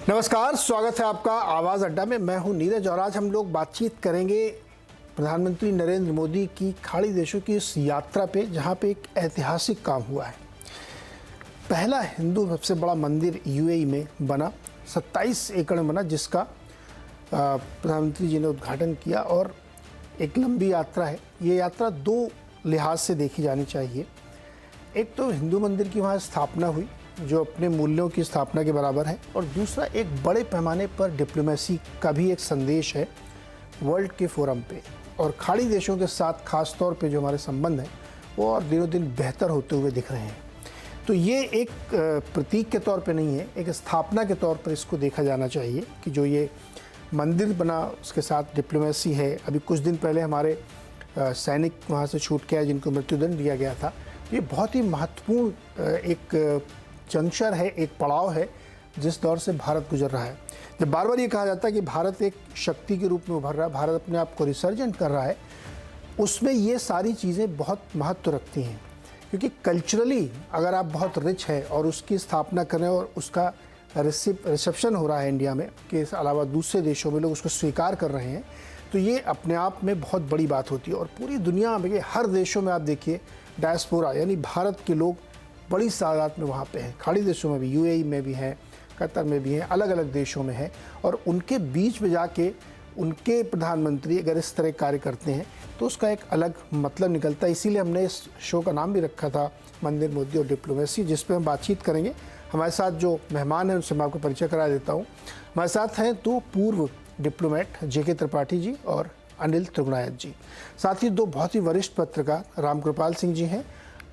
नमस्कार, स्वागत है आपका आवाज़ अड्डा में। मैं हूं नीरज और आज हम लोग बातचीत करेंगे प्रधानमंत्री नरेंद्र मोदी की खाड़ी देशों की इस यात्रा पे, जहां पे एक ऐतिहासिक काम हुआ है। पहला हिंदू सबसे बड़ा मंदिर यूएई में बना, 27 एकड़ में बना, जिसका प्रधानमंत्री जी ने उद्घाटन किया। और एक लंबी यात्रा है। ये यात्रा दो लिहाज से देखी जानी चाहिए। एक तो हिंदू मंदिर की वहाँ स्थापना हुई, जो अपने मूल्यों की स्थापना के बराबर है, और दूसरा एक बड़े पैमाने पर डिप्लोमेसी का भी एक संदेश है वर्ल्ड के फोरम पे। और खाड़ी देशों के साथ खास तौर पे जो हमारे संबंध हैं वो और दिनों दिन बेहतर होते हुए दिख रहे हैं। तो ये एक प्रतीक के तौर पे नहीं है, एक स्थापना के तौर पर इसको देखा जाना चाहिए कि जो ये मंदिर बना उसके साथ डिप्लोमेसी है। अभी कुछ दिन पहले हमारे सैनिक वहाँ से छूट के आए जिनको मृत्युदंड दिया गया था। ये बहुत ही महत्वपूर्ण एक जंक्शन है, एक पड़ाव है जिस दौर से भारत गुजर रहा है। जब बार बार ये कहा जाता है कि भारत एक शक्ति के रूप में उभर रहा है, भारत अपने आप को रिसर्जेंट कर रहा है, उसमें ये सारी चीज़ें बहुत महत्व रखती हैं। क्योंकि कल्चरली अगर आप बहुत रिच है और उसकी स्थापना कर रहे हैं और उसका रिसेप्शन हो रहा है इंडिया में, के अलावा दूसरे देशों में लोग उसको स्वीकार कर रहे हैं, तो ये अपने आप में बहुत बड़ी बात होती है। और पूरी दुनिया में हर देशों में आप देखिए डायस्पोरा यानी भारत के लोग बड़ी तादाद में वहाँ पे हैं। खाड़ी देशों में भी, यूएई में भी हैं, कतर में भी हैं, अलग अलग देशों में हैं। और उनके बीच में जाके उनके प्रधानमंत्री अगर इस तरह कार्य करते हैं तो उसका एक अलग मतलब निकलता है। इसीलिए हमने इस शो का नाम भी रखा था मंदिर, मोदी और डिप्लोमेसी, जिस पर हम बातचीत करेंगे। हमारे साथ जो मेहमान हैं उनसे मैं आपको परिचय करा देता हूँ। हमारे साथ हैं दो पूर्व डिप्लोमेट, जेके त्रिपाठी जी और अनिल त्रिगुणायत जी। साथ ही दो बहुत ही वरिष्ठ पत्रकार, रामकृपाल सिंह जी हैं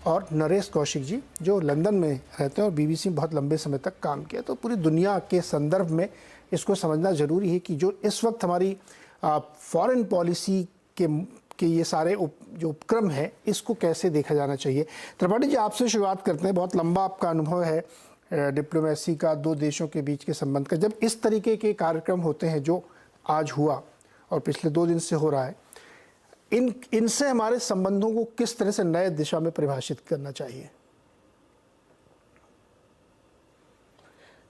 और नरेश कौशिक जी, जो लंदन में रहते हैं और बीबीसी में बहुत लंबे समय तक काम किया। तो पूरी दुनिया के संदर्भ में इसको समझना ज़रूरी है कि जो इस वक्त हमारी फॉरेन पॉलिसी के ये सारे जो उपक्रम है, इसको कैसे देखा जाना चाहिए। त्रिपाठी जी, आपसे शुरुआत करते हैं। बहुत लंबा आपका अनुभव है डिप्लोमेसी का, दो देशों के बीच के संबंध का। जब इस तरीके के कार्यक्रम होते हैं जो आज हुआ और पिछले 2 दिन से हो रहा है, इनसे हमारे संबंधों को किस तरह से नए दिशा में परिभाषित करना चाहिए?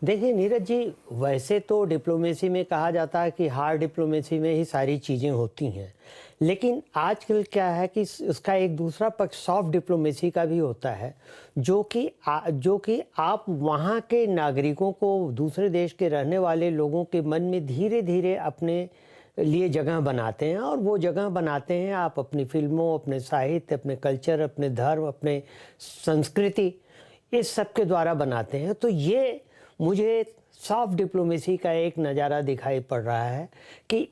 देखिए नीरज जी, वैसे तो डिप्लोमेसी में कहा जाता है कि हार्ड डिप्लोमेसी में ही सारी चीज़ें होती हैं, लेकिन आजकल क्या है कि उसका एक दूसरा पक्ष सॉफ्ट डिप्लोमेसी का भी होता है, जो कि आप वहाँ के नागरिकों को, दूसरे देश के रहने वाले लोगों के मन में धीरे धीरे अपने लिए जगह बनाते हैं। और वो जगह बनाते हैं आप अपनी फिल्मों, अपने साहित्य, अपने कल्चर, अपने धर्म, अपने संस्कृति, इस सब के द्वारा बनाते हैं। तो ये मुझे सॉफ्ट डिप्लोमेसी का एक नज़ारा दिखाई पड़ रहा है कि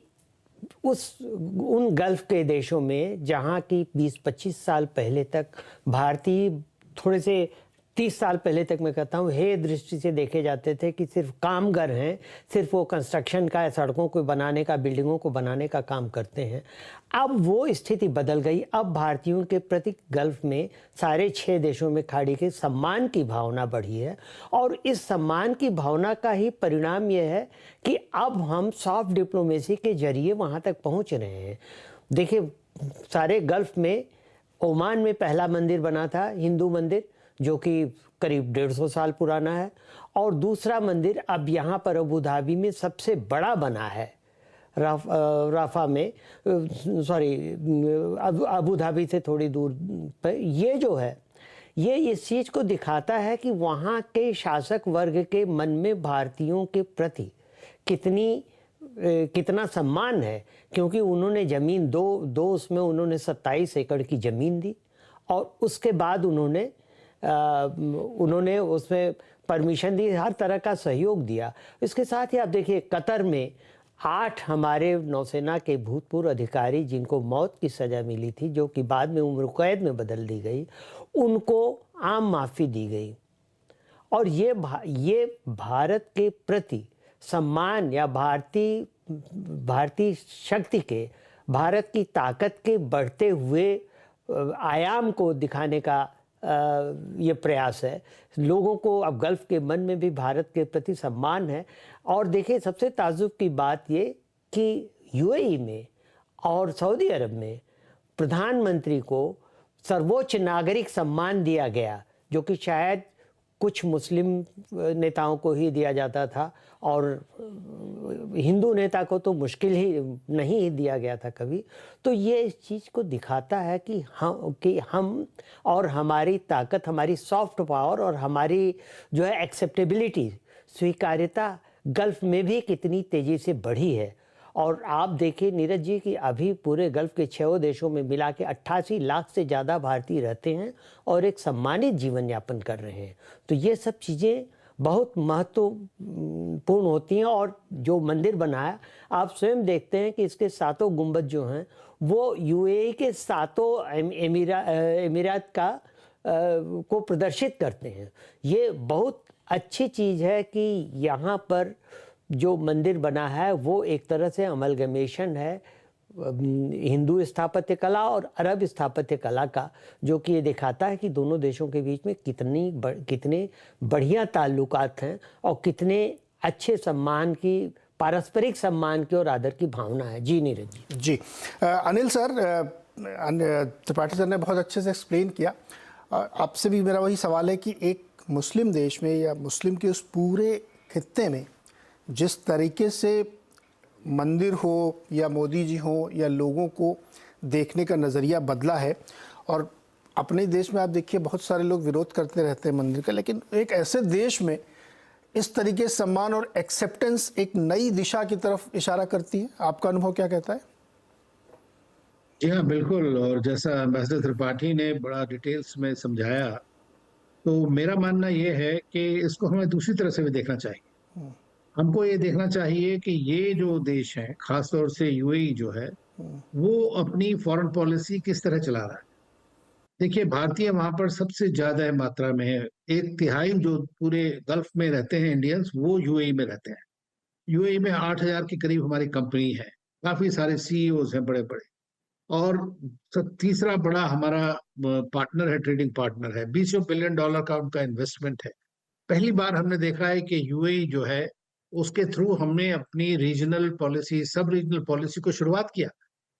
उन गल्फ़ के देशों में जहाँ की 20-25 साल पहले तक भारतीय, थोड़े से 30 साल पहले तक मैं कहता हूँ, हे दृष्टि से देखे जाते थे कि सिर्फ कामगार हैं, सिर्फ वो कंस्ट्रक्शन का, सड़कों को बनाने का, बिल्डिंगों को बनाने का काम करते हैं। अब वो स्थिति बदल गई। अब भारतीयों के प्रति गल्फ़ में सारे 6 देशों में खाड़ी के सम्मान की भावना बढ़ी है। और इस सम्मान की भावना का ही परिणाम ये है कि अब हम सॉफ्ट डिप्लोमेसी के जरिए वहाँ तक पहुँच रहे हैं। देखिए, सारे गल्फ़ में ओमान में पहला मंदिर बना था, हिंदू मंदिर, जो कि करीब 150 साल पुराना है। और दूसरा मंदिर अब यहाँ पर अबू धाबी में सबसे बड़ा बना है, राफा में, सॉरी, अबू धाबी से थोड़ी दूर पर। ये जो है, ये इस चीज़ को दिखाता है कि वहाँ के शासक वर्ग के मन में भारतीयों के प्रति कितना सम्मान है। क्योंकि उन्होंने ज़मीन दो उसमें उन्होंने 27 एकड़ की ज़मीन दी और उसके बाद उन्होंने उसमें परमिशन दी, हर तरह का सहयोग दिया। इसके साथ ही आप देखिए, कतर में 8 हमारे नौसेना के भूतपूर्व अधिकारी जिनको मौत की सज़ा मिली थी, जो कि बाद में उम्र कैद में बदल दी गई, उनको आम माफ़ी दी गई। और ये भारत के प्रति सम्मान या भारतीय शक्ति के, भारत की ताकत के बढ़ते हुए आयाम को दिखाने का ये प्रयास है। लोगों को अब गल्फ़ के मन में भी भारत के प्रति सम्मान है। और देखिए, सबसे ताज्जुब की बात ये कि यूएई में और सऊदी अरब में प्रधानमंत्री को सर्वोच्च नागरिक सम्मान दिया गया, जो कि शायद कुछ मुस्लिम नेताओं को ही दिया जाता था और हिंदू नेता को तो मुश्किल ही नहीं दिया गया था कभी। तो ये इस चीज़ को दिखाता है कि हम और हमारी ताकत, हमारी सॉफ्ट पावर और हमारी जो है एक्सेप्टेबिलिटी, स्वीकार्यता गल्फ़ में भी कितनी तेज़ी से बढ़ी है। और आप देखिए नीरज जी कि अभी पूरे गल्फ़ के 6 देशों में मिला के 88 लाख से ज़्यादा भारतीय रहते हैं और एक सम्मानित जीवन यापन कर रहे हैं। तो ये सब चीज़ें बहुत महत्वपूर्ण होती हैं। और जो मंदिर बना है, आप स्वयं देखते हैं कि इसके सातों गुंबद जो हैं वो यूएई के सातों एमीरात का को प्रदर्शित करते हैं। ये बहुत अच्छी चीज़ है कि यहाँ पर जो मंदिर बना है वो एक तरह से अमलगमेशन है हिंदू स्थापत्य कला और अरब स्थापत्य कला का, जो कि ये दिखाता है कि दोनों देशों के बीच में कितने बढ़िया ताल्लुकात हैं और कितने अच्छे सम्मान की, पारस्परिक सम्मान की और आदर की भावना है। जी नीरज जी। जी अनिल सर, त्रिपाठी सर ने बहुत अच्छे से एक्सप्लेन किया। आपसे भी मेरा वही सवाल है कि एक मुस्लिम देश में या मुस्लिम के उस पूरे खित्ते में जिस तरीके से मंदिर हो या मोदी जी हो या लोगों को देखने का नज़रिया बदला है, और अपने देश में आप देखिए बहुत सारे लोग विरोध करते रहते हैं मंदिर का, लेकिन एक ऐसे देश में इस तरीके से सम्मान और एक्सेप्टेंस एक नई दिशा की तरफ इशारा करती है। आपका अनुभव क्या कहता है? जी हाँ, बिल्कुल। और जैसा एम्बेसडर त्रिपाठी ने बड़ा डिटेल्स में समझाया, तो मेरा मानना ये है कि इसको हमें दूसरी तरह से भी देखना चाहिए। हमको ये देखना चाहिए कि ये जो देश है, खासतौर से यूएई जो है, वो अपनी फॉरेन पॉलिसी किस तरह चला रहा है। देखिए, भारतीय वहां पर सबसे ज्यादा मात्रा में है। 1/3 जो पूरे गल्फ में रहते हैं इंडियंस, वो यूएई में रहते हैं। यूएई में 8,000 के करीब हमारी कंपनी है, काफी सारे सीईओज हैं बड़े बड़े। और तीसरा बड़ा हमारा पार्टनर है, ट्रेडिंग पार्टनर है। $20 बिलियन का उनका इन्वेस्टमेंट है। पहली बार हमने देखा है कि यूएई जो है, उसके थ्रू हमने अपनी रीजनल पॉलिसी, सब रीजनल पॉलिसी को शुरुआत किया।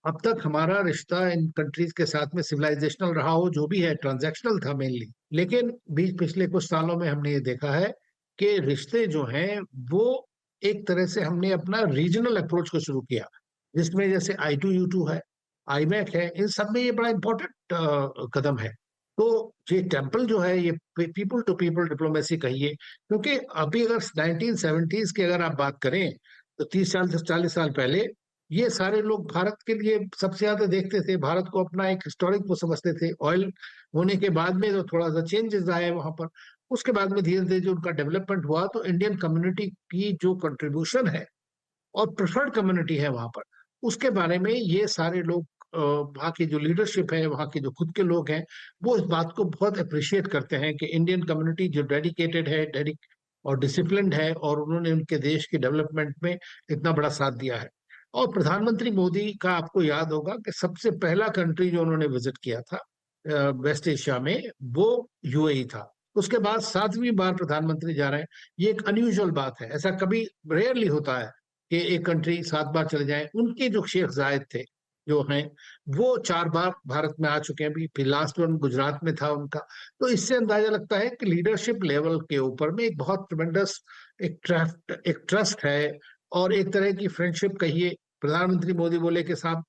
अब तक हमारा रिश्ता इन कंट्रीज के साथ में सिविलाइजेशनल रहा हो, जो भी है, ट्रांजैक्शनल था मेनली। लेकिन पिछले कुछ सालों में हमने ये देखा है कि रिश्ते जो हैं वो एक तरह से हमने अपना रीजनल अप्रोच को शुरू किया, जिसमें जैसे I2U2 है, आईमैक है, इन सब में ये बड़ा इंपॉर्टेंट कदम है। तो ये टेम्पल जो है, ये पीपल टू पीपल डिप्लोमेसी कहिए, क्योंकि अभी अगर 1970s की अगर आप बात करें, तो 30 साल से 40 साल पहले ये सारे लोग भारत के लिए सबसे ज्यादा देखते थे, भारत को अपना एक हिस्टोरिक वो समझते थे। ऑयल होने के बाद में तो थोड़ा सा चेंजेस आए वहां पर। उसके बाद में धीरे धीरे जो उनका डेवलपमेंट हुआ, तो इंडियन कम्युनिटी की जो कंट्रीब्यूशन है और प्रेफर्ड कम्युनिटी है वहां पर, उसके बारे में ये सारे लोग, वहाँ की जो लीडरशिप है, वहाँ के जो खुद के लोग हैं, वो इस बात को बहुत अप्रिशिएट करते हैं कि इंडियन कम्युनिटी जो डेडिकेटेड है, और डिसिप्लिन्ड है, और उन्होंने उनके देश के डेवलपमेंट में इतना बड़ा साथ दिया है। और प्रधानमंत्री मोदी का आपको याद होगा कि सबसे पहला कंट्री जो उन्होंने विजिट किया था वेस्ट एशिया में, वो यूएई था। उसके बाद 7वीं बार प्रधानमंत्री जा रहे हैं। ये एक अनयूजुअल बात है, ऐसा कभी रेयरली होता है कि एक कंट्री 7 बार चले जाए। उनके जो शेख जायद थे जो हैं, वो 4 बार भारत में आ चुके हैं। फिर लास्ट वन गुजरात में था उनका। तो इससे अंदाजा लगता है कि लीडरशिप लेवल के ऊपर में एक बहुत ट्रेमेंडस एक ट्रस्ट है, और एक तरह की फ्रेंडशिप कहिए। प्रधानमंत्री मोदी बोले कि साहब,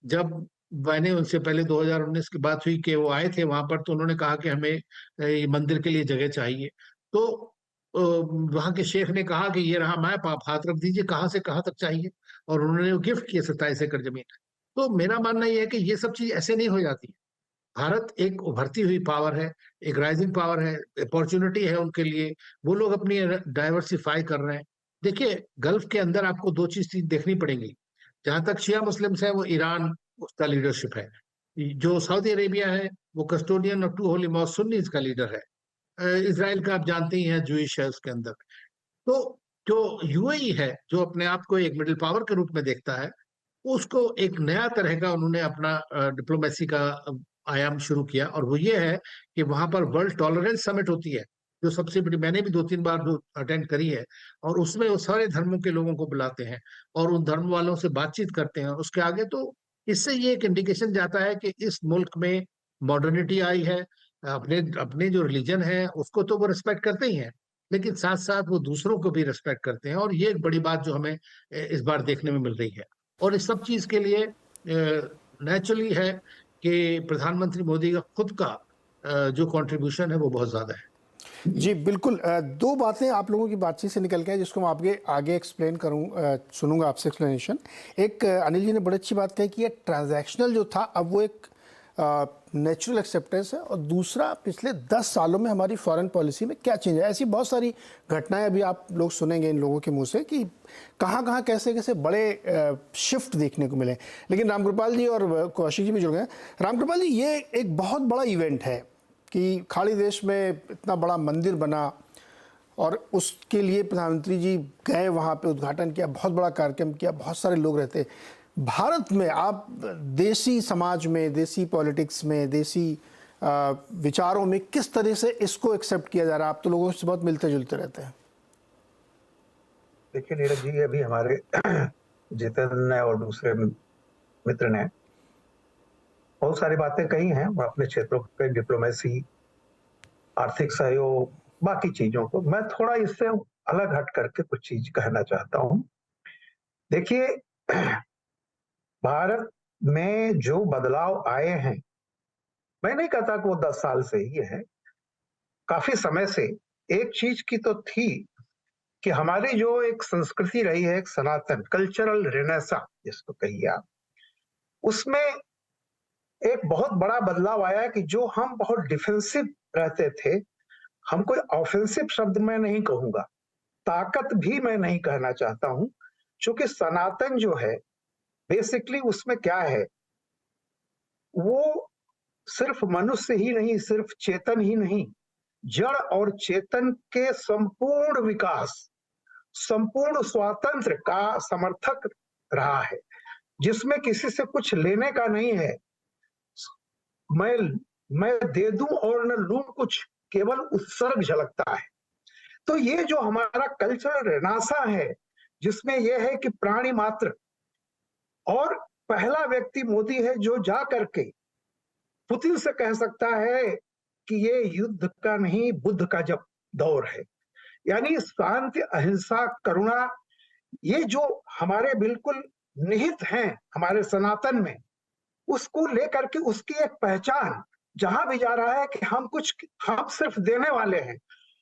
जब मैंने उनसे पहले 2019 की बात हुई कि वो आए थे वहां पर, तो उन्होंने कहा कि हमें मंदिर के लिए जगह चाहिए। तो वहां के शेख ने कहा कि ये रहा मैप, आप हाथ रख दीजिए, कहाँ से कहाँ तक चाहिए। और उन्होंने गिफ्ट किए 27 एकड़ जमीन। तो मेरा मानना यह है कि ये सब चीज ऐसे नहीं हो जाती। भारत एक उभरती हुई पावर है, एक राइजिंग पावर है, अपॉर्चुनिटी है उनके लिए। वो लोग अपनी डाइवर्सिफाई कर रहे हैं। देखिए, गल्फ के अंदर आपको 2 चीज देखनी पड़ेंगी। जहां तक शिया मुस्लिम्स है, वो ईरान, उसका लीडरशिप है। जो सऊदी अरेबिया है, वो कस्टोडियन और 2 होली मॉस्क सुन्नीज का लीडर है। इसराइल का आप जानते ही हैं, जूइश है उसके अंदर। तो जो यूएई है, जो अपने आप को एक मिडिल पावर के रूप में देखता है, उसको एक नया तरह का उन्होंने अपना डिप्लोमेसी का आयाम शुरू किया। और वो ये है कि वहां पर वर्ल्ड टॉलरेंस समिट होती है, जो सबसे बड़ी, मैंने भी 2-3 बार जो अटेंड करी है। और उसमें वो सारे धर्मों के लोगों को बुलाते हैं और उन धर्म वालों से बातचीत करते हैं। उसके आगे तो इससे ये एक इंडिकेशन जाता है कि इस मुल्क में मॉडर्निटी आई है, अपने अपने जो रिलीजन है उसको तो वो रिस्पेक्ट करते ही हैं, लेकिन साथ साथ वो दूसरों को भी रिस्पेक्ट करते हैं। और ये एक बड़ी बात जो हमें इस बार देखने में मिल रही है। और इस सब चीज के लिए नेचुरली है कि प्रधानमंत्री मोदी का खुद का जो कंट्रीब्यूशन है वो बहुत ज्यादा है। जी बिल्कुल। दो बातें आप लोगों की बातचीत से निकल के हैं जिसको मैं आपके आगे एक्सप्लेन करूं, सुनूंगा आपसे एक्सप्लेनेशन। एक अनिल जी ने बड़ी अच्छी बात कही कि ये ट्रांजैक्शनल जो था अब वो एक नेचुरल एक्सेप्टेंस है। और दूसरा, पिछले 10 सालों में हमारी फॉरेन पॉलिसी में क्या चेंज है। ऐसी बहुत सारी घटनाएं अभी आप लोग सुनेंगे इन लोगों के मुंह से कि कहाँ कहाँ कैसे कैसे बड़े शिफ्ट देखने को मिले। लेकिन रामकृपाल जी और कौशिक जी भी जुड़ गए। रामकृपाल जी, ये एक बहुत बड़ा इवेंट है कि खाड़ी देश में इतना बड़ा मंदिर बना और उसके लिए प्रधानमंत्री जी गए, वहाँ पे उद्घाटन किया, बहुत बड़ा कार्यक्रम किया, बहुत सारे लोग रहते। भारत में आप देसी समाज में, देसी पॉलिटिक्स में, देसी विचारों में किस तरह से इसको एक्सेप्ट किया जा रहा है? आप तो लोगों से बहुत मिलते जुलते रहते हैं। देखिए नीरज जी, अभी हमारे जितेंद्र ने और दूसरे मित्र ने बहुत सारी बातें कही हैं अपने क्षेत्रों पे, डिप्लोमेसी, आर्थिक सहयोग, बाकी चीजों को। मैं थोड़ा इससे अलग हट करके कुछ चीज कहना चाहता हूं। देखिए, भारत में जो बदलाव आए हैं, मैं नहीं कहता कि वो 10 साल से ही है, काफी समय से। एक चीज की तो थी कि हमारी जो एक संस्कृति रही है, एक सनातन कल्चरल रेनेसा जिसको कहिए आप, उसमें एक बहुत बड़ा बदलाव आया कि जो हम बहुत डिफेंसिव रहते थे, हम कोई ऑफेंसिव शब्द मैं नहीं कहूंगा, ताकत भी मैं नहीं कहना चाहता हूं, क्योंकि सनातन जो है बेसिकली उसमें क्या है, वो सिर्फ मनुष्य ही नहीं, सिर्फ चेतन ही नहीं, जड़ और चेतन के संपूर्ण विकास, संपूर्ण स्वातंत्र का समर्थक रहा है, जिसमें किसी से कुछ लेने का नहीं है। मैं दे दूं और न लूं कुछ, केवल उत्सर्ग झलकता है। तो ये जो हमारा कल्चरल रेनासा है, जिसमें यह है कि प्राणी मात्र, और पहला व्यक्ति मोदी है जो जा करके पुतिन से कह सकता है कि ये युद्ध का नहीं, बुद्ध का जब दौर है। यानी शांति, अहिंसा, करुणा, ये जो हमारे बिल्कुल निहित हैं हमारे सनातन में, उसको लेकर के उसकी एक पहचान जहां भी जा रहा है कि हम सिर्फ देने वाले हैं।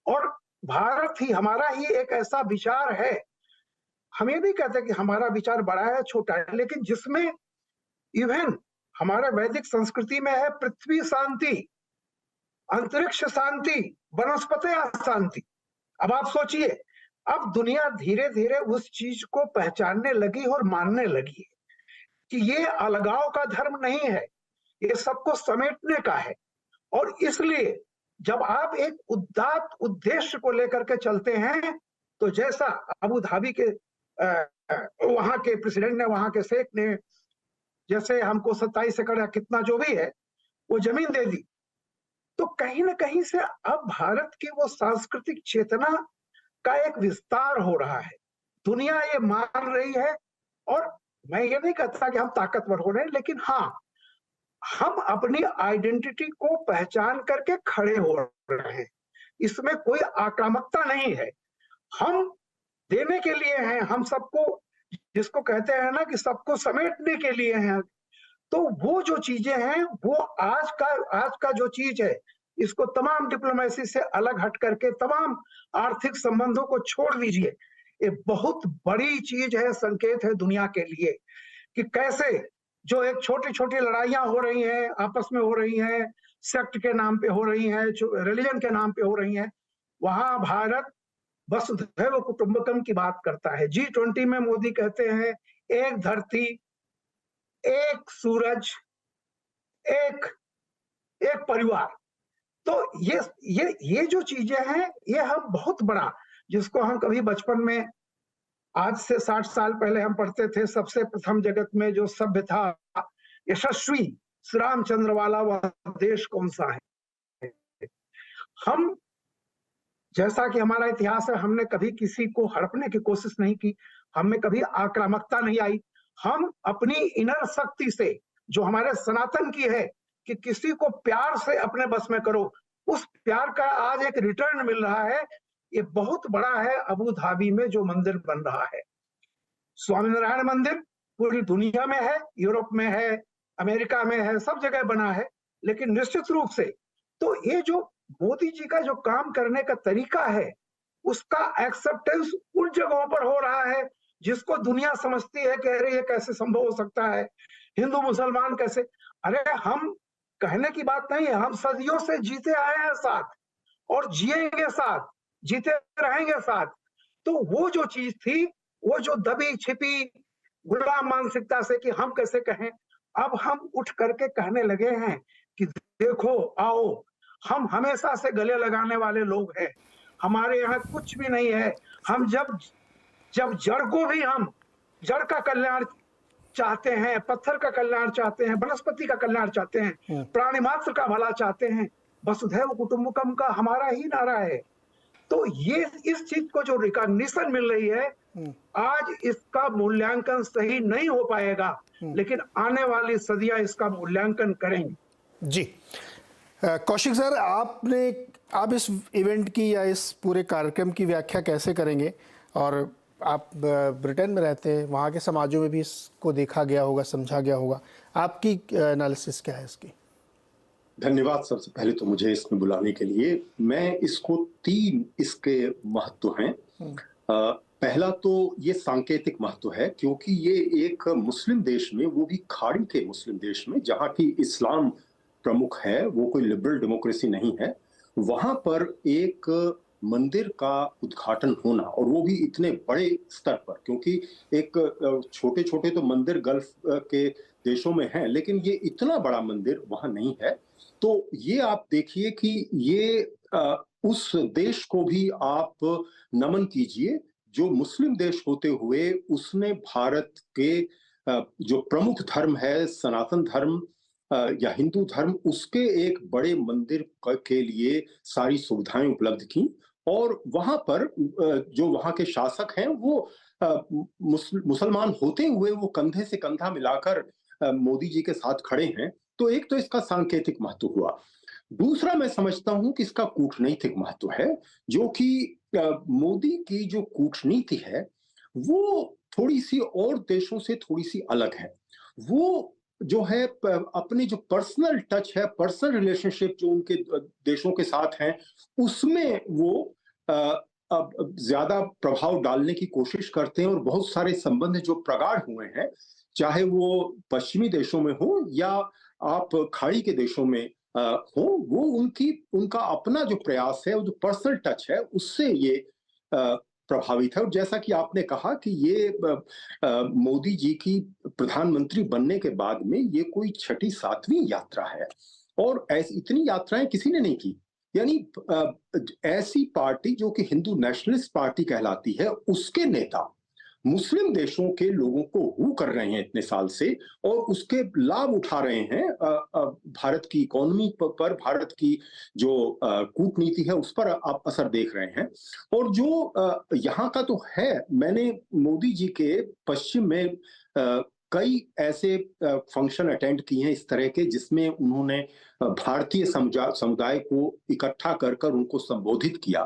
और भारत ही, हमारा ही एक ऐसा विचार है, हम ये नहीं कहते कि हमारा विचार बड़ा है छोटा है, लेकिन जिसमें इवन हमारे वैदिक संस्कृति में है पृथ्वी शांति, अंतरिक्ष शांति, वनस्पति शांति। अब आप सोचिए, अब दुनिया धीरे धीरे उस चीज को पहचानने लगी और मानने लगी है कि ये अलगाव का धर्म नहीं है, ये सबको समेटने का है। और इसलिए जब आप एक उदात्त उद्देश्य को लेकर के चलते हैं, तो जैसा अबू धाबी के वहां के प्रेसिडेंट ने, वहां के शेख ने, जैसे हमको 27 एकड़ कितना जो भी है वो जमीन दे दी, तो कहीं ना कहीं से अब भारत की वो सांस्कृतिक चेतना का एक विस्तार हो रहा है। दुनिया ये मान रही है। और मैं ये नहीं कहता कि हम ताकतवर हो रहे हैं, लेकिन हाँ, हम अपनी आइडेंटिटी को पहचान करके खड़े हो रहे हैं। इसमें कोई आक्रामकता नहीं है, हम देने के लिए हैं, हम सबको, जिसको कहते हैं ना कि सबको समेटने के लिए हैं। तो वो जो चीजें हैं, वो आज का जो चीज है, इसको तमाम डिप्लोमेसी से अलग हट करके, तमाम आर्थिक संबंधों को छोड़ दीजिए, ये बहुत बड़ी चीज है, संकेत है दुनिया के लिए कि कैसे जो एक छोटी छोटी लड़ाइयां हो रही हैं, आपस में हो रही हैं, सेक्ट के नाम पे हो रही हैं, रिलीजन के नाम पे हो रही हैं, वहां भारत वसुधैव कुटुंबकम की बात करता है। G20 में मोदी कहते हैं एक धरती, एक सूरज, एक परिवार। तो ये जो चीजें हैं, ये हम बहुत बड़ा, जिसको हम कभी बचपन में, आज से 60 साल पहले हम पढ़ते थे, सबसे प्रथम जगत में जो सभ्य था यशस्वी श्री रामचंद्र वाला, वह देश कौन सा है। हम, जैसा कि हमारा इतिहास है, हमने कभी किसी को हड़पने की कोशिश नहीं की, हमें कभी आक्रामकता नहीं आई। हम अपनी इनर शक्ति से, जो हमारे सनातन की है कि किसी को प्यार से अपने बस में करो, उस प्यार का आज एक रिटर्न मिल रहा है। ये बहुत बड़ा है अबू धाबी में जो मंदिर बन रहा है। स्वामीनारायण मंदिर पूरी दुनिया में है, यूरोप में है, अमेरिका में है, सब जगह बना है। लेकिन निश्चित रूप से तो ये जो मोदी जी का जो काम करने का तरीका है, उसका एक्सेप्टेंस उन जगहों पर हो रहा है जिसको दुनिया समझती है कि अरे ये कैसे संभव हो सकता है, हिंदू मुसलमान कैसे। अरे हम कहने की बात नहीं है, हम सदियों से जीते आए हैं साथ और जिएंगे साथ, जीते रहेंगे साथ। तो वो जो चीज थी, वो जो दबी छिपी गुलाम मानसिकता से कि हम कैसे कहें, अब हम उठ करके कहने लगे हैं कि देखो आओ, हम हमेशा से गले लगाने वाले लोग हैं, हमारे यहाँ कुछ भी नहीं है। हम जब जड़ को भी, हम जड़ का कल्याण चाहते हैं, पत्थर का कल्याण चाहते हैं, वनस्पति का कल्याण चाहते हैं, प्राणी मात्र का भला चाहते हैं, वसुधैव कुटुंबकम का हमारा ही नारा है। तो ये इस चीज को जो रिकॉग्निशन मिल रही है, आज इसका मूल्यांकन सही नहीं हो पाएगा, लेकिन आने वाली सदियां इसका मूल्यांकन करेंगी। जी कौशिक सर, आप इस इवेंट की या इस पूरे कार्यक्रम की व्याख्या कैसे करेंगे? और आप ब्रिटेन में रहते हैं, वहाँ के समाजों में भी इसको देखा गया होगा, समझा गया होगा, आपकी एनालिसिस क्या है इसकी? धन्यवाद। सबसे पहले तो मुझे इसमें बुलाने के लिए, मैं इसको 3 इसके महत्व हैं। पहला तो ये सांकेतिक महत्व है, क्योंकि ये एक मुस्लिम देश में, वो भी खाड़ी के मुस्लिम देश में जहाँ की इस्लाम प्रमुख है, वो कोई लिबरल डेमोक्रेसी नहीं है, वहां पर एक मंदिर का उद्घाटन होना, और वो भी इतने बड़े स्तर पर, क्योंकि एक छोटे छोटे तो मंदिर गल्फ के देशों में हैं, लेकिन ये इतना बड़ा मंदिर वहां नहीं है। तो ये आप देखिए कि ये उस देश को भी आप नमन कीजिए जो मुस्लिम देश होते हुए उसने भारत के जो प्रमुख धर्म है, सनातन धर्म या हिंदू धर्म, उसके एक बड़े मंदिर के लिए सारी सुविधाएं उपलब्ध की। और वहां पर जो वहां के शासक हैं वो मुसलमान होते हुए वो कंधे से कंधा मिलाकर मोदी जी के साथ खड़े हैं। तो एक तो इसका सांकेतिक महत्व हुआ। दूसरा मैं समझता हूं कि इसका कूटनीतिक महत्व है, जो कि मोदी की जो कूटनीति है वो थोड़ी सी और देशों से थोड़ी सी अलग है। वो जो है अपने जो पर्सनल टच है, पर्सनल रिलेशनशिप जो उनके देशों के साथ हैं, उसमें वो अब ज्यादा प्रभाव डालने की कोशिश करते हैं। और बहुत सारे संबंध जो प्रगाढ़ हुए हैं, चाहे वो पश्चिमी देशों में हो या आप खाड़ी के देशों में हो, वो उनका अपना जो प्रयास है, वो जो पर्सनल टच है, उससे ये प्रभावित है। और जैसा कि आपने कहा कि ये मोदी जी की प्रधानमंत्री बनने के बाद में ये कोई 6ठी 7वीं यात्रा है, और ऐसी इतनी यात्राएं किसी ने नहीं की। यानी ऐसी पार्टी जो कि हिंदू नेशनलिस्ट पार्टी कहलाती है, उसके नेता मुस्लिम देशों के लोगों को हू कर रहे हैं इतने साल से, और उसके लाभ उठा रहे हैं। भारत की इकोनॉमी पर, भारत की जो कूटनीति है उस पर आप असर देख रहे हैं। और जो यहाँ का तो है, मैंने मोदी जी के पश्चिम में कई ऐसे फंक्शन अटेंड किए हैं इस तरह के, जिसमें उन्होंने भारतीय समुदाय को इकट्ठा कर कर उनको संबोधित किया,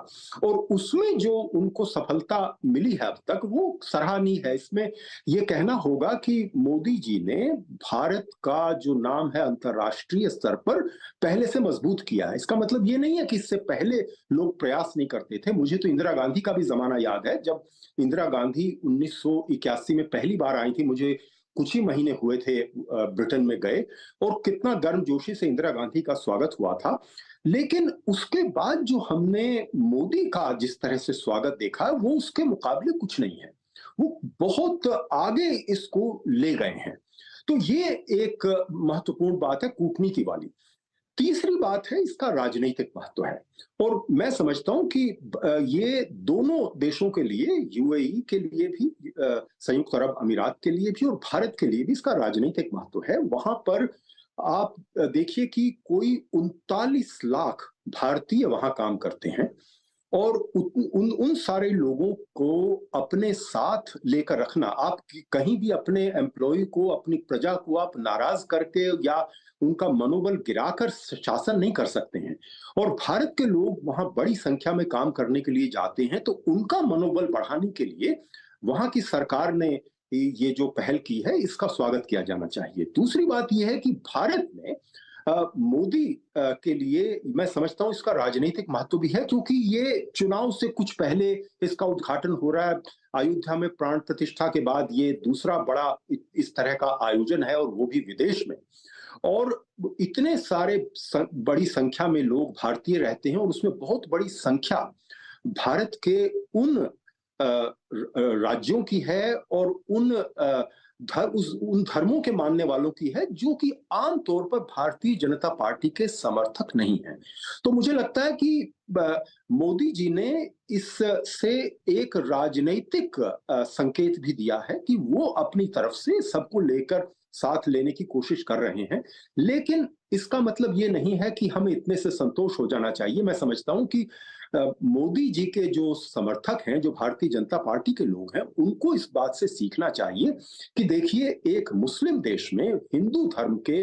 और उसमें जो उनको सफलता मिली है अब तक, वो सराहनीय है। इसमें ये कहना होगा कि मोदी जी ने भारत का जो नाम है अंतर्राष्ट्रीय स्तर पर पहले से मजबूत किया है। इसका मतलब ये नहीं है कि इससे पहले लोग प्रयास नहीं करते थे। मुझे तो इंदिरा गांधी का भी जमाना याद है, जब इंदिरा गांधी 1981 में पहली बार आई थी। मुझे कुछ ही महीने हुए थे ब्रिटेन में गए, और कितना गर्मजोशी से इंदिरा गांधी का स्वागत हुआ था। लेकिन उसके बाद जो हमने मोदी का जिस तरह से स्वागत देखा, वो उसके मुकाबले कुछ नहीं है। वो बहुत आगे इसको ले गए हैं। तो ये एक महत्वपूर्ण बात है कूटनीति वाली। तीसरी बात है इसका राजनीतिक महत्व है, और मैं समझता हूं कि ये दोनों देशों के लिए, यूएई के लिए भी, संयुक्त अरब अमीरात के लिए भी और भारत के लिए भी इसका राजनीतिक महत्व है। वहां पर आप देखिए कि कोई 39 लाख भारतीय वहां काम करते हैं, और उन सारे लोगों को अपने साथ लेकर रखना, आप कहीं भी अपने एम्प्लॉय को, अपनी प्रजा को आप नाराज करके या उनका मनोबल गिराकर शासन नहीं कर सकते हैं। और भारत के लोग वहां बड़ी संख्या में काम करने के लिए जाते हैं, तो उनका मनोबल बढ़ाने के लिए वहां की सरकार ने ये जो पहल की है, इसका स्वागत किया जाना चाहिए। दूसरी बात यह है कि भारत में मोदी के लिए मैं समझता हूं इसका राजनीतिक महत्व भी है, क्योंकि ये चुनाव से कुछ पहले इसका उद्घाटन हो रहा है। अयोध्या में प्राण प्रतिष्ठा के बाद ये दूसरा बड़ा इस तरह का आयोजन है, और वो भी विदेश में। और इतने सारे बड़ी संख्या में लोग भारतीय रहते हैं, और उसमें बहुत बड़ी संख्या भारत के उन राज्यों की है, और उन धर्मों के मानने वालों की है जो कि आमतौर पर भारतीय जनता पार्टी के समर्थक नहीं है। तो मुझे लगता है कि मोदी जी ने इससे एक राजनीतिक संकेत भी दिया है कि वो अपनी तरफ से सबको लेकर साथ लेने की कोशिश कर रहे हैं। लेकिन इसका मतलब ये नहीं है कि हमें इतने से संतोष हो जाना चाहिए। मैं समझता हूं कि मोदी जी के जो समर्थक हैं, जो भारतीय जनता पार्टी के लोग हैं, उनको इस बात से सीखना चाहिए कि देखिए, एक मुस्लिम देश में हिंदू धर्म के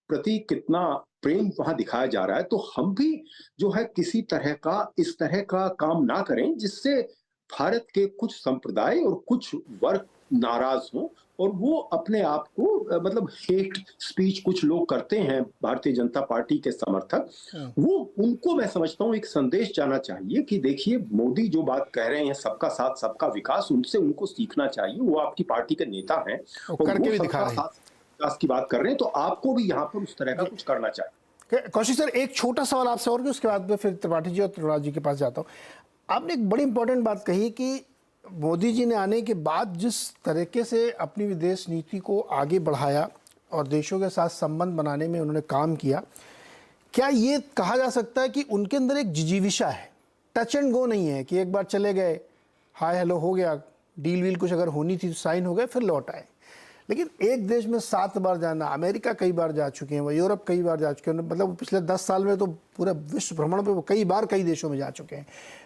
प्रति कितना प्रेम वहां दिखाया जा रहा है, तो हम भी जो है किसी तरह का इस तरह का काम ना करें जिससे भारत के कुछ संप्रदाय और कुछ वर्ग नाराज हों, और वो अपने आप को मतलब हेट स्पीच कुछ लोग करते हैं भारतीय जनता पार्टी के समर्थक, वो उनको मैं समझता हूं एक संदेश जाना चाहिए कि देखिए, मोदी जो बात कह रहे हैं सबका साथ सबका विकास, उनसे उनको सीखना चाहिए। वो आपकी पार्टी के नेता हैं और करके वो भी सबका दिखा रहे हैं। साथ विकास की बात कर रहे हैं, तो आपको भी यहाँ पर उस तरह का कुछ करना चाहिए। कौशिक सर, एक छोटा सवाल आपसे और, उसके बाद मैं फिर त्रिपाठी जी और त्रिपुरा जी के पास जाता हूँ। आपने एक बड़ी इंपॉर्टेंट बात कही कि मोदी जी ने आने के बाद जिस तरीके से अपनी विदेश नीति को आगे बढ़ाया और देशों के साथ संबंध बनाने में उन्होंने काम किया, क्या ये कहा जा सकता है कि उनके अंदर एक जिजीविषा है, टच एंड गो नहीं है कि एक बार चले गए, हाय हेलो हो गया, डील वील कुछ अगर होनी थी तो साइन हो गए, फिर लौट आए। लेकिन एक देश में 7 बार जाना, अमेरिका कई बार जा चुके हैं, वो यूरोप कई बार जा चुके हैं, मतलब पिछले 10 साल में तो पूरे विश्व भ्रमण पे वो कई बार कई देशों में जा चुके हैं।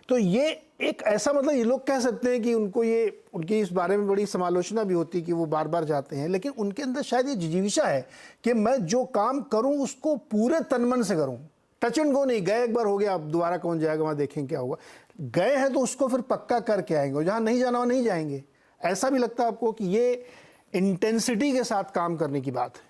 तो ये एक ऐसा, मतलब ये लोग कह सकते हैं कि उनको ये, उनकी इस बारे में बड़ी समालोचना भी होती है कि वो बार बार जाते हैं, लेकिन उनके अंदर शायद ये जिजीविषा है कि मैं जो काम करूँ उसको पूरे तनमन से करूँ, टच एंड गो नहीं, गए एक बार हो गया, अब दोबारा कौन जाएगा, वहाँ देखेंगे क्या होगा। गए हैं तो उसको फिर पक्का करके आएंगे, और जहाँ नहीं जाना वहाँ नहीं जाएंगे। ऐसा भी लगता है आपको कि ये इंटेंसिटी के साथ काम करने की बात है?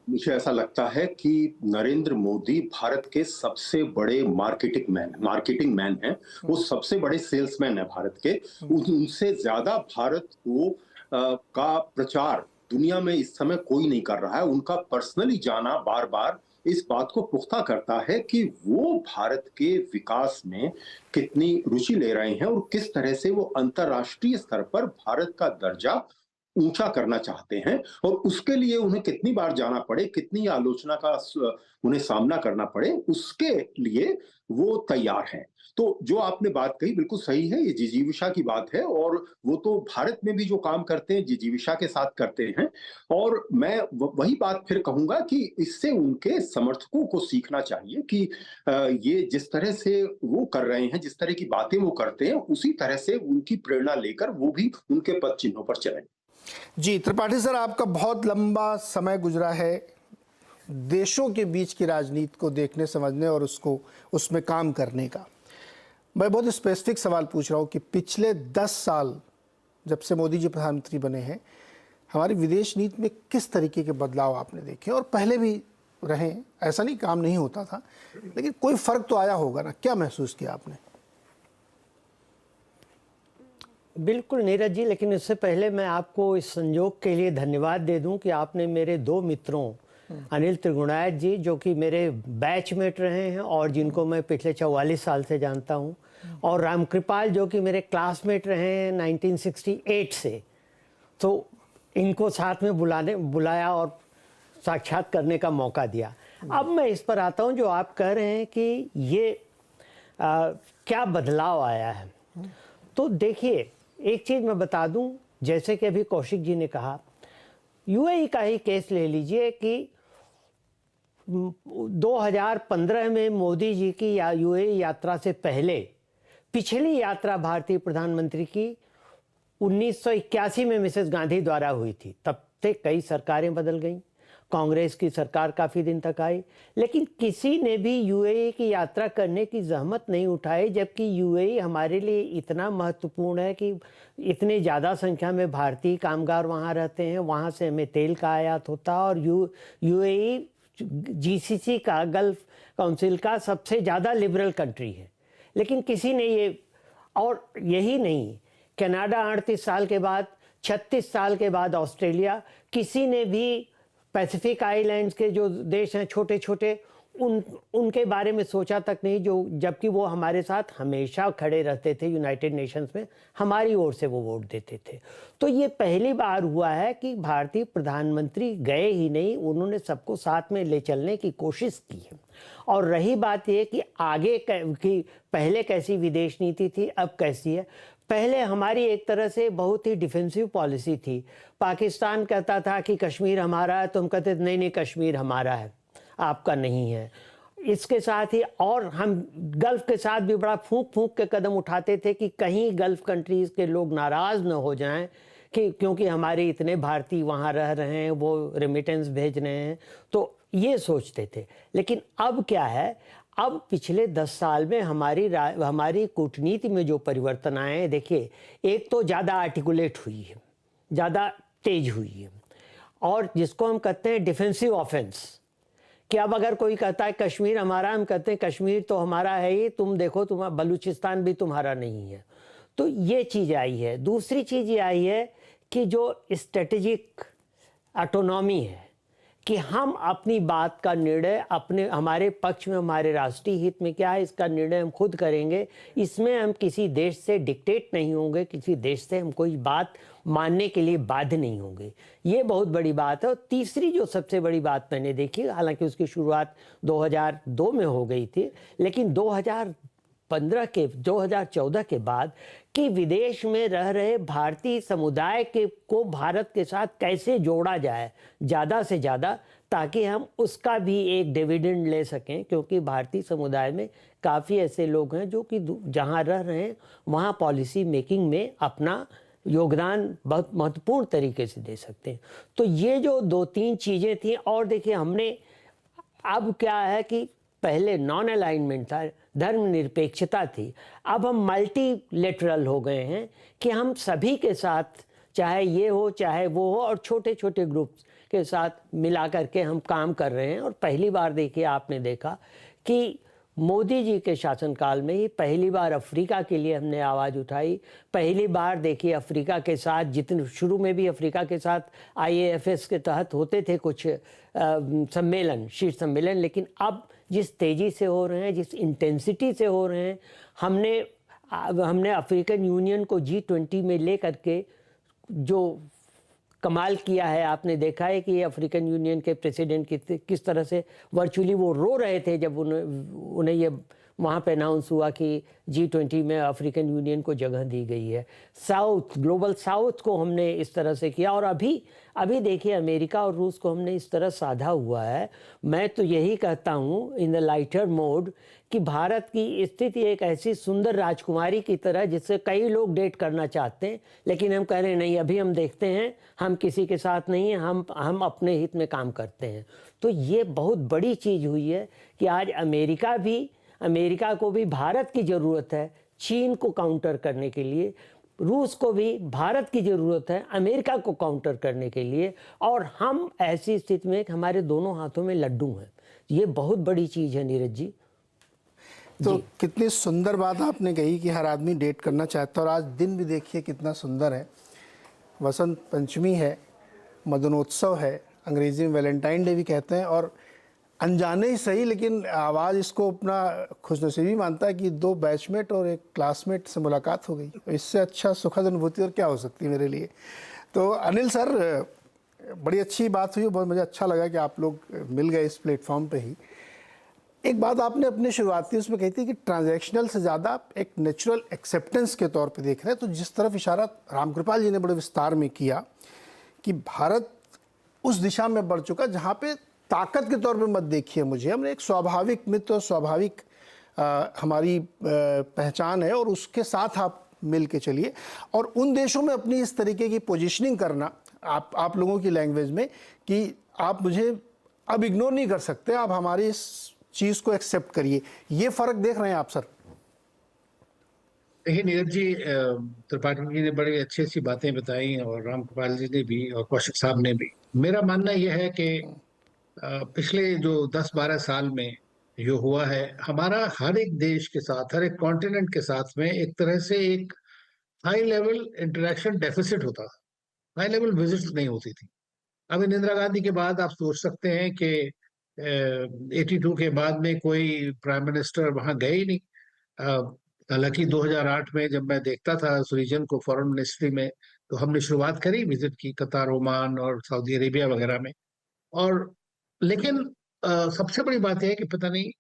मुझे ऐसा लगता है कि नरेंद्र मोदी भारत के सबसे बड़े मार्केटिंग मैन हैं। वो सबसे बड़े सेल्समैन है भारत के। उनसे ज्यादा भारत को का प्रचार दुनिया में इस समय कोई नहीं कर रहा है। उनका पर्सनली जाना बार बार इस बात को पुख्ता करता है कि वो भारत के विकास में कितनी रुचि ले रहे हैं और किस तरह से वो अंतर्राष्ट्रीय स्तर पर भारत का दर्जा ऊंचा करना चाहते हैं, और उसके लिए उन्हें कितनी बार जाना पड़े, कितनी आलोचना का उन्हें सामना करना पड़े, उसके लिए वो तैयार हैं। तो जो आपने बात कही बिल्कुल सही है, ये जिजीविषा की बात है, और वो तो भारत में भी जो काम करते हैं जिजीविषा के साथ करते हैं। और मैं वही बात फिर कहूंगा कि इससे उनके समर्थकों को सीखना चाहिए कि ये जिस तरह से वो कर रहे हैं, जिस तरह की बातें वो करते हैं, उसी तरह से उनकी प्रेरणा लेकर वो भी उनके पद चिन्हों पर चलें। जी त्रिपाठी सर, आपका बहुत लंबा समय गुजरा है देशों के बीच की राजनीति को देखने, समझने और उसको उसमें काम करने का। मैं बहुत स्पेसिफिक सवाल पूछ रहा हूँ कि पिछले 10 साल जब से मोदी जी प्रधानमंत्री बने हैं, हमारी विदेश नीति में किस तरीके के बदलाव आपने देखे? और पहले भी रहे, ऐसा नहीं काम नहीं होता था, लेकिन कोई फर्क तो आया होगा ना, क्या महसूस किया आपने? बिल्कुल नीरज जी, लेकिन इससे पहले मैं आपको इस संयोग के लिए धन्यवाद दे दूं कि आपने मेरे 2 मित्रों अनिल त्रिगुणायत जी, जो कि मेरे बैचमेट रहे हैं और जिनको मैं पिछले 44 साल से जानता हूं, और रामकृपाल जो कि मेरे क्लासमेट रहे हैं 1968 से, तो इनको साथ में बुलाया और साक्षात करने का मौका दिया। अब मैं इस पर आता हूं जो आप कह रहे हैं कि ये क्या बदलाव आया है। तो देखिए, एक चीज़ मैं बता दूं, जैसे कि अभी कौशिक जी ने कहा, यूएई का ही केस ले लीजिए कि 2015 में मोदी जी की यूएई यात्रा से पहले पिछली यात्रा भारतीय प्रधानमंत्री की 1981 में मिसेस गांधी द्वारा हुई थी। तब से कई सरकारें बदल गईं, कांग्रेस की सरकार काफ़ी दिन तक आई, लेकिन किसी ने भी यूएई की यात्रा करने की जहमत नहीं उठाई, जबकि यूएई हमारे लिए इतना महत्वपूर्ण है कि इतनी ज़्यादा संख्या में भारतीय कामगार वहाँ रहते हैं, वहाँ से हमें तेल का आयात होता है, और यूएई जीसीसी का, गल्फ काउंसिल का सबसे ज़्यादा लिबरल कंट्री है। लेकिन किसी ने ये, और यही नहीं, कनाडा 38 साल के बाद, 36 साल के बाद ऑस्ट्रेलिया, किसी ने भी पैसिफिक आइलैंड्स के जो देश हैं छोटे छोटे, उनके बारे में सोचा तक नहीं, जो जबकि वो हमारे साथ हमेशा खड़े रहते थे यूनाइटेड नेशंस में, हमारी ओर से वो वोट देते थे। तो ये पहली बार हुआ है कि भारतीय प्रधानमंत्री गए ही नहीं, उन्होंने सबको साथ में ले चलने की कोशिश की है। और रही बात ये कि आगे कि पहले कैसी विदेश नीति थी, अब कैसी है। पहले हमारी एक तरह से बहुत ही डिफेंसिव पॉलिसी थी। पाकिस्तान कहता था कि कश्मीर हमारा है, तो हम कहते नहीं नहीं कश्मीर हमारा है, आपका नहीं है। इसके साथ ही और हम गल्फ के साथ भी बड़ा फूंक फूंक के कदम उठाते थे कि कहीं गल्फ कंट्रीज़ के लोग नाराज़ न हो जाएं कि क्योंकि हमारे इतने भारतीय वहाँ रह रहे हैं, वो रेमिटेंस भेज रहे हैं, तो ये सोचते थे। लेकिन अब क्या है, अब पिछले 10 साल में हमारी कूटनीति में जो परिवर्तन आए हैं, देखिए, एक तो ज़्यादा आर्टिकुलेट हुई है, ज़्यादा तेज हुई है, और जिसको हम कहते हैं डिफेंसिव ऑफेंस, कि अब अगर कोई कहता है कश्मीर हमारा, हम कहते हैं कश्मीर तो हमारा है ही, तुम देखो तुम्हारा बलूचिस्तान भी तुम्हारा नहीं है। तो ये चीज़ आई है। दूसरी चीज़ ये आई है कि जो स्ट्रेटेजिक ऑटोनॉमी है, कि हम अपनी बात का निर्णय हमारे पक्ष में, हमारे राष्ट्रीय हित में क्या है, इसका निर्णय हम खुद करेंगे। इसमें हम किसी देश से डिक्टेट नहीं होंगे, किसी देश से हम कोई बात मानने के लिए बाध्य नहीं होंगे। ये बहुत बड़ी बात है। और तीसरी जो सबसे बड़ी बात मैंने देखी, हालांकि उसकी शुरुआत 2002 में हो गई थी, लेकिन 2014 के बाद कि विदेश में रह रहे भारतीय समुदाय को भारत के साथ कैसे जोड़ा जाए ज़्यादा से ज़्यादा, ताकि हम उसका भी एक डिविडेंड ले सकें, क्योंकि भारतीय समुदाय में काफ़ी ऐसे लोग हैं जो कि जहाँ रह रहे हैं वहाँ पॉलिसी मेकिंग में अपना योगदान बहुत महत्वपूर्ण तरीके से दे सकते हैं। तो ये जो 2-3 चीज़ें थी। और देखिए, हमने अब क्या है कि पहले नॉन अलाइनमेंट था, धर्मनिरपेक्षता थी, अब हम मल्टीलेटरल हो गए हैं कि हम सभी के साथ, चाहे ये हो चाहे वो हो, और छोटे छोटे ग्रुप्स के साथ मिला करके हम काम कर रहे हैं। और पहली बार देखिए, आपने देखा कि मोदी जी के शासनकाल में ही पहली बार अफ्रीका के लिए हमने आवाज़ उठाई। पहली बार देखिए, अफ्रीका के साथ, जितने शुरू में भी अफ्रीका के साथ IAFS के तहत होते थे कुछ सम्मेलन, शीर्ष सम्मेलन, लेकिन अब जिस तेज़ी से हो रहे हैं, जिस इंटेंसिटी से हो रहे हैं, हमने अफ्रीकन यूनियन को G20 में ले करके जो कमाल किया है, आपने देखा है कि अफ्रीकन यूनियन के प्रेसिडेंट किस तरह से वर्चुअली वो रो रहे थे जब उन्हें ये वहाँ पे अनाउंस हुआ कि G20 में अफ्रीकन यूनियन को जगह दी गई है। ग्लोबल साउथ को हमने इस तरह से किया, और अभी देखिए, अमेरिका और रूस को हमने इस तरह साधा हुआ है। मैं तो यही कहता हूँ इन द लाइटर मोड कि भारत की स्थिति एक ऐसी सुंदर राजकुमारी की तरह, जिससे कई लोग डेट करना चाहते हैं, लेकिन हम कह रहे हैं नहीं, अभी हम देखते हैं, हम किसी के साथ नहीं हैं, हम अपने हित में काम करते हैं। तो ये बहुत बड़ी चीज़ हुई है कि आज अमेरिका को भी भारत की ज़रूरत है, चीन को काउंटर करने के लिए, रूस को भी भारत की ज़रूरत है अमेरिका को काउंटर करने के लिए, और हम ऐसी स्थिति में हमारे दोनों हाथों में लड्डू हैं। ये बहुत बड़ी चीज़ है नीरज जी। तो कितनी सुंदर बात आपने कही कि हर आदमी डेट करना चाहता है, और आज दिन भी देखिए कितना सुंदर है। वसंत पंचमी है, मदनोत्सव है, अंग्रेजी में वैलेंटाइन डे भी कहते हैं, और अनजाने ही सही, लेकिन आवाज़ इसको अपना खुशनसीबी मानता है कि 2 बैचमेट और एक क्लासमेट से मुलाकात हो गई। इससे अच्छा सुखद अनुभूति और क्या हो सकती है मेरे लिए। तो अनिल सर, बड़ी अच्छी बात हुई, बहुत मुझे अच्छा लगा कि आप लोग मिल गए इस प्लेटफॉर्म पे ही। एक बात आपने अपने शुरुआती उसमें कही थी कि ट्रांजैक्शनल से ज़्यादा एक नेचुरल एक्सेप्टेंस के तौर पे देख रहे हैं। तो जिस तरफ इशारा रामकृपाल जी ने बड़े विस्तार में किया कि भारत उस दिशा में बढ़ चुका जहाँ पे ताकत के तौर पे मत देखिए मुझे, हमने एक स्वाभाविक मित्र और स्वाभाविक हमारी पहचान है, और उसके साथ आप मिल के चलिए। और उन देशों में अपनी इस तरीके की पोजीशनिंग करना, आप लोगों की लैंग्वेज में, कि आप मुझे अब इग्नोर नहीं कर सकते, आप हमारी इस चीज़ को एक्सेप्ट करिए। ये फ़र्क देख रहे हैं आप सर? देखिए नीरज जी, त्रिपाठी जी ने बड़ी अच्छी अच्छी बातें बताई और रामकृपाल जी ने भी और कौशिक साहब ने भी। मेरा मानना यह है कि पिछले जो 10-12 साल में जो हुआ है, हमारा हर एक देश के साथ, हर एक कॉन्टिनेंट के साथ में एक तरह से एक हाई लेवल इंटरेक्शन डेफिसिट होता था, हाई लेवल विजिट्स नहीं होती थी। अब इंदिरा गांधी के बाद आप सोच सकते हैं कि 82 के बाद में कोई प्राइम मिनिस्टर वहां गए ही नहीं। हालांकि 2008 में जब मैं देखता था उस रीजन को फॉरेन मिनिस्ट्री में, तो हमने शुरुआत करी विजिट की कतार, ओमान और सऊदी अरेबिया वगैरह में। और लेकिन सबसे बड़ी बात यह है कि पता नहीं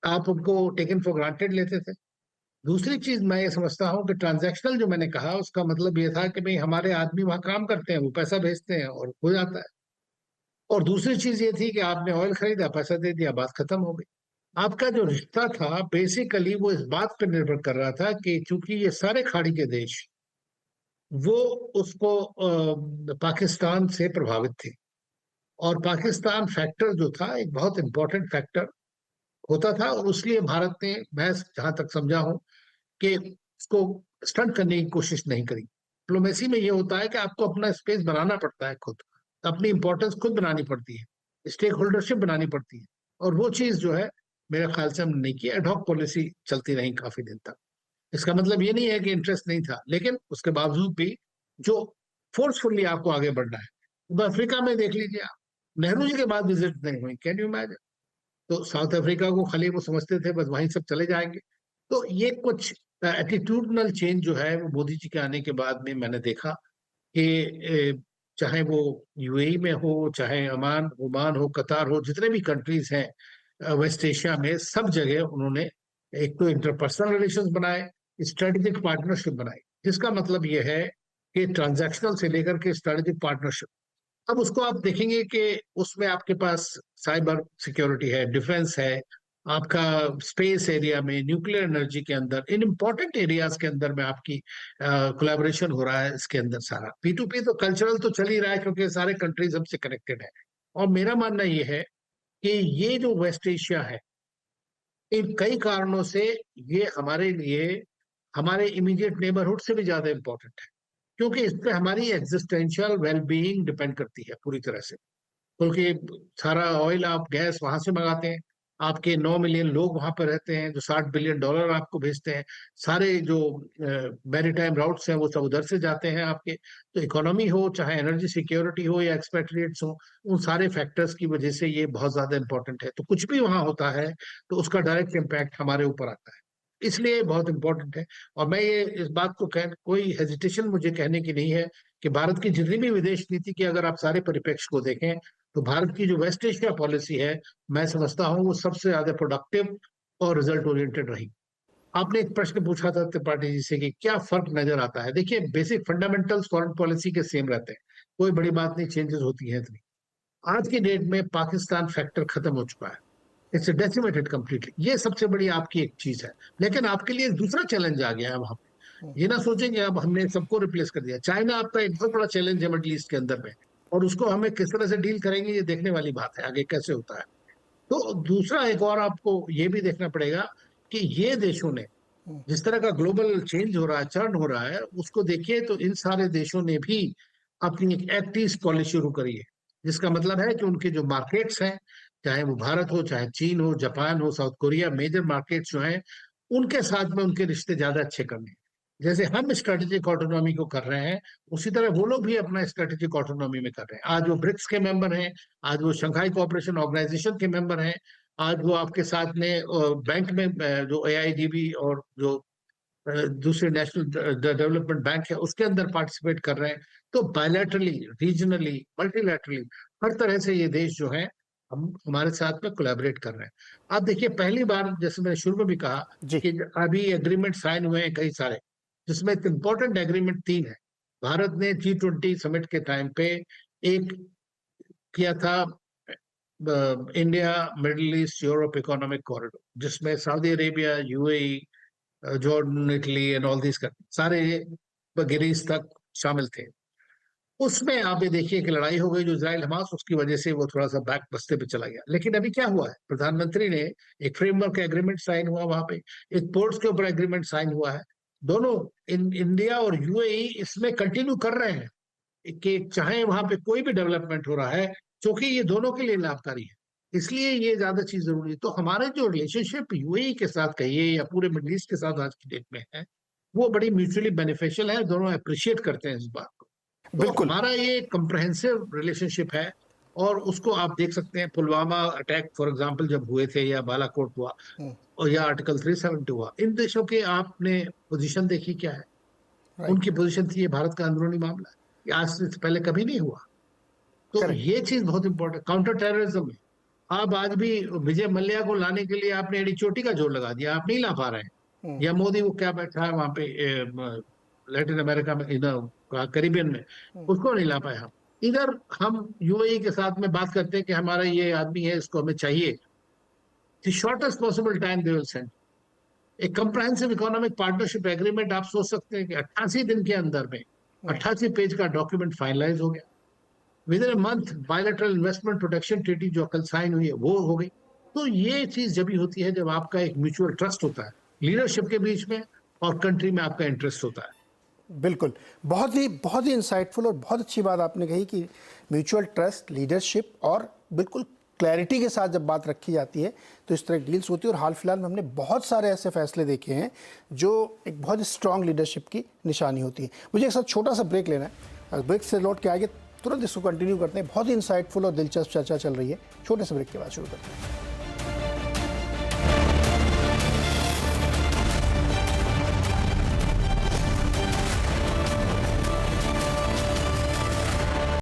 आप उनको टेकन फॉर ग्रांटेड लेते थे। दूसरी चीज मैं ये समझता हूँ कि ट्रांजैक्शनल जो मैंने कहा उसका मतलब ये था कि भाई हमारे आदमी वहां काम करते हैं, वो पैसा भेजते हैं और हो जाता है। और दूसरी चीज ये थी कि आपने ऑयल खरीदा, पैसा दे दिया, बात खत्म हो गई। आपका जो रिश्ता था बेसिकली वो इस बात पर निर्भर कर रहा था कि चूंकि ये सारे खाड़ी के देश वो उसको पाकिस्तान से प्रभावित थे, और पाकिस्तान फैक्टर जो था एक बहुत इंपॉर्टेंट फैक्टर होता था, और उसलिए भारत ने, मैं जहां तक समझा हूं, कि उसको स्टंट करने की कोशिश नहीं करी। डिप्लोमेसी में ये होता है कि आपको अपना स्पेस बनाना पड़ता है, खुद अपनी इंपॉर्टेंस खुद बनानी पड़ती है, स्टेक होल्डरशिप बनानी पड़ती है, और वो चीज जो है मेरे ख्याल से हमने नहीं की। एडहॉक पॉलिसी चलती रही काफी दिन तक। इसका मतलब ये नहीं है कि इंटरेस्ट नहीं था, लेकिन उसके बावजूद भी जो फोर्सफुली आपको आगे बढ़ना है। अब अफ्रीका में देख लीजिए आप, नेहरू जी के बाद विजिट नहीं हुई, कैन यू इमेजिन? तो साउथ अफ्रीका को खाली वो समझते थे बस वहीं सब चले जाएंगे। तो ये कुछ एटीट्यूडनल चेंज जो है वो मोदी जी के आने के बाद में मैंने देखा कि चाहे वो यूएई में हो, चाहे अमान ओमान हो, कतार हो, जितने भी कंट्रीज हैं वेस्ट एशिया में, सब जगह उन्होंने एक तो इंटरपर्सनल रिलेशंस बनाए, स्ट्रेटेजिक पार्टनरशिप बनाई, जिसका मतलब ये है कि ट्रांजैक्शनल से लेकर के स्ट्रेटेजिक पार्टनरशिप। अब उसको आप देखेंगे कि उसमें आपके पास साइबर सिक्योरिटी है, डिफेंस है, आपका स्पेस एरिया में, न्यूक्लियर एनर्जी के अंदर, इन इंपॉर्टेंट एरियाज के अंदर में आपकी कोलैबोरेशन हो रहा है। इसके अंदर सारा P2P तो कल्चरल तो चल ही रहा है, क्योंकि सारे कंट्रीज हमसे कनेक्टेड है। और मेरा मानना ये है कि ये जो वेस्ट एशिया है, इन कई कारणों से ये हमारे लिए, हमारे इमीडिएट नेबरहुड से भी ज्यादा इंपॉर्टेंट है, क्योंकि इस पे हमारी एग्जिस्टेंशियल वेलबीइंग डिपेंड करती है पूरी तरह से। क्योंकि सारा ऑयल आप गैस वहां से मंगाते हैं, आपके 9 मिलियन लोग वहां पर रहते हैं जो $60 बिलियन आपको भेजते हैं, सारे जो मैरीटाइम राउट्स हैं वो सब उधर से जाते हैं आपके। तो इकोनॉमी हो, चाहे एनर्जी सिक्योरिटी हो या एक्सपेट्रिएट्स हो, उन सारे फैक्टर्स की वजह से ये बहुत ज्यादा इंपॉर्टेंट है। तो कुछ भी वहां होता है तो उसका डायरेक्ट इम्पैक्ट हमारे ऊपर आता है, इसलिए बहुत इंपॉर्टेंट है। और मैं ये इस बात को कोई हेजिटेशन मुझे कहने की नहीं है कि भारत की जितनी भी विदेश नीति के अगर आप सारे परिप्रेक्ष्य को देखें, तो भारत की जो वेस्ट एशिया पॉलिसी है, मैं समझता हूं वो सबसे ज्यादा प्रोडक्टिव और रिजल्ट ओरिएंटेड रही। आपने एक प्रश्न पूछा था त्रिपाठी जी से कि क्या फर्क नजर आता है। देखिए, बेसिक फंडामेंटल्स फॉरेन पॉलिसी के सेम रहते हैं, कोई बड़ी बात नहीं, चेंजेस होती है इतनी। आज की डेट में पाकिस्तान फैक्टर खत्म हो चुका है, इट्स डेसिमेटेड कंप्लीटली। ये सबसे बड़ी आपकी एक चीज है। लेकिन आपके लिए एक दूसरा चैलेंज आ गया है वहां पे। ये ना सोचेंगे अब हमने सबको रिप्लेस कर दिया। चाइना आपका एक बहुत बड़ा चैलेंज है मिडिल ईस्ट के अंदर में, और उसको हमें किस तरह से डील करेंगे ये देखने वाली बात है, आगे कैसे होता है। तो दूसरा एक और आपको ये भी देखना पड़ेगा कि ये देशों ने जिस तरह का ग्लोबल चेंज हो रहा है, चर्न हो रहा है, उसको देखिए तो इन सारे देशों ने भी अपनी एक एक्ट ईस्ट पॉलिसी शुरू करी है, जिसका मतलब है कि उनके जो मार्केट्स हैं, चाहे वो भारत हो, चाहे चीन हो, जापान हो, साउथ कोरिया, मेजर मार्केट्स जो हैं, उनके साथ में उनके रिश्ते ज्यादा अच्छे करने हैं। जैसे हम स्ट्रेटेजिक ऑटोनॉमी को कर रहे हैं, उसी तरह वो लोग भी अपना स्ट्रेटेजिक ऑटोनॉमी में कर रहे हैं। आज वो ब्रिक्स के मेंबर हैं, आज वो शंघाई कोऑपरेशन ऑर्गेनाइजेशन के मेंबर हैं, आज वो आपके साथ में बैंक में जो AIDB और जो दूसरे नेशनल डेवलपमेंट बैंक है उसके अंदर पार्टिसिपेट कर रहे हैं। तो बायलैटरली, रीजनली, मल्टीलैटरली, हर तरह से ये देश जो है हम हमारे साथ में कोलैबोरेट कर रहे हैं। आप देखिए, पहली बार, जैसे मैंने शुरू में भी कहा जी। कि अभी एग्रीमेंट साइन हुए हैं कई सारे, जिसमें इंपॉर्टेंट एग्रीमेंट 3 है। भारत ने G20 समिट के टाइम पे एक किया था India middle east Europe economic corridor, जिसमें Saudi Arabia, UAE, Jordan, Italy and all this सारे गिरीस तक शामिल थे। उसमें आप ये देखिए कि लड़ाई हो गई जो इजराइल हमास, उसकी वजह से वो थोड़ा सा बैक बस्ते पे चला गया। लेकिन अभी क्या हुआ है, प्रधानमंत्री ने एक फ्रेमवर्क एग्रीमेंट साइन हुआ वहां पे, एक पोर्ट्स के ऊपर एग्रीमेंट साइन हुआ है। दोनों इंडिया और यूएई इसमें कंटिन्यू कर रहे हैं कि चाहे वहां पे कोई भी डेवलपमेंट हो रहा है, क्योंकि ये दोनों के लिए लाभकारी है, इसलिए ये ज्यादा चीज जरूरी है। तो हमारे जो रिलेशनशिप यूएई के साथ कहिए या पूरे मिडिल ईस्ट के साथ आज की डेट में है, वो बड़ी म्यूचुअली बेनिफिशियल है, दोनों अप्रिशिएट करते हैं इस बात को। तो बिल्कुल। हमारा ये कंप्रहेंसिव रिलेशनशिप है, और उसको आप देख सकते हैं, पुलवामा अटैक फॉर एग्जांपल जब हुए थे, या बालाकोट हुआ, और या आर्टिकल 370 हुआ, इन देशों के आपने पोजीशन देखी क्या है। उनकी पोजीशन थी ये भारत का अंदरूनी मामला है, ये आज से पहले कभी नहीं हुआ। तो ये चीज बहुत इंपॉर्टेंट। काउंटर टेररिज्म में आप आज भी विजय मल्ल्या को लाने के लिए आपने एडी चोटी का जोर लगा दिया, आप नहीं ला पा रहे हैं। या मोदी वो क्या बैठा है वहां पे लैटिन अमेरिका में, इधर कैरिबियन में, उसको नहीं ला पाए हम। इधर हम यूएई के साथ में बात करते हैं कि हमारा ये आदमी है, इसको हमें चाहिए, the shortest possible time they will send. एक कंप्रहेंसिव इकोनॉमिक पार्टनरशिप एग्रीमेंट आप सोच सकते हैं कि 88 दिन के अंदर में 88 पेज का डॉक्यूमेंट फाइनलाइज हो गया। With in month bilateral investment protection treaty जो कल साइन हुई है वो हो गई। तो ये चीज जब भी होती है जब आपका एक म्यूचुअल ट्रस्ट होता है लीडरशिप के बीच में और कंट्री में, आपका इंटरेस्ट होता है। बिल्कुल, बहुत ही इंसाइटफुल और बहुत अच्छी बात आपने कही कि म्यूचुअल ट्रस्ट, लीडरशिप और बिल्कुल क्लैरिटी के साथ जब बात रखी जाती है तो इस तरह डील्स होती है। और हाल फिलहाल में हमने बहुत सारे ऐसे फैसले देखे हैं जो एक बहुत स्ट्रांग लीडरशिप की निशानी होती है। मुझे एक साथ छोटा सा ब्रेक लेना है, ब्रेक से लौट के आगे तुरंत इसको कंटिन्यू करते हैं। बहुत ही इंसाइटफुल और दिलचस्प चर्चा चल रही है, छोटे से ब्रेक के बाद शुरू करते हैं।